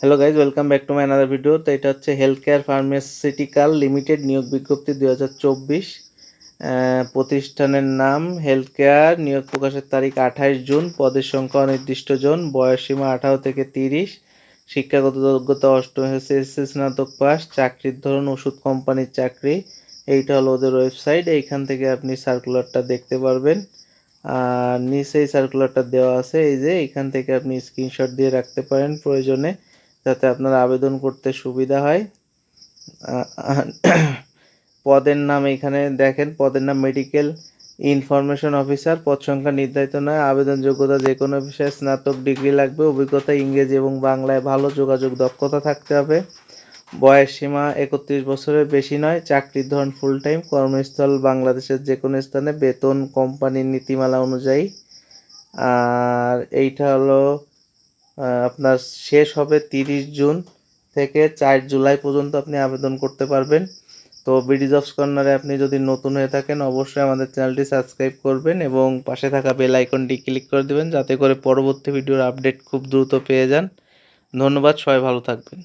Hello guys, welcome back to my another video. তো এটা হচ্ছে হেলথ কেয়ার ফার্মাসিউটিক্যাল লিমিটেড নিয়োগ বিজ্ঞপ্তি 2024। প্রতিষ্ঠানের নাম হেলথ কেয়ার, নিয়োগ প্রকাশের তারিখ 28 জুন, পদের সংখ্যা অনির্দিষ্ট জন, বয়সসীমা 18 থেকে 30, শিক্ষাগত যোগ্যতা অষ্টম এসএসসি স্নাতক পাস, চাকরির ধরন ওষুধ কোম্পানির চাকরি। এইটা হলো ওদের ওয়েবসাইট, এইখান থেকে আপনি সার্কুলারটা দেখতে পারবেন। আর নিচেই সার্কুলারটা দেওয়া আছে, এই যে এইখান থেকে আপনি স্ক্রিনশট দিয়ে রাখতে পারেন প্রয়োজনে, যাতে আপনার আবেদন করতে সুবিধা হয়। পদের নাম এখানে দেখেন, পদের নাম মেডিকেল ইনফরমেশন অফিসার। পদ সংখ্যা নির্ধারিত নয়। আবেদন যোগ্যতা যে কোনো বিষয়ে স্নাতক ডিগ্রি লাগবে। অভিজ্ঞতা ইংরেজি এবং বাংলায় ভালো, যোগাযোগ দক্ষতা থাকতে হবে। বয়স সীমা 31 বছরের বেশি নয়। চাকরির ধরন ফুল টাইম। কর্মস্থল বাংলাদেশের যে কোনো স্থানে। বেতন কোম্পানির নীতিমালা অনুযায়ী। আর এইটা হলো আপনার শেষ হবে 30 জুন থেকে 4 জুলাই পর্যন্ত আপনি আবেদন করতে পারবেন। তো বিডি জবস কর্নারে আপনি যদি নতুন হয়ে থাকেন, অবশ্যই আমাদের চ্যানেলটি সাবস্ক্রাইব করবেন এবং পাশে থাকা বেল আইকনটি ক্লিক করে দেবেন, যাতে করে পরবর্তী ভিডিওর আপডেট খুব দ্রুত পেয়ে যান। ধন্যবাদ, সবাই ভালো থাকবেন।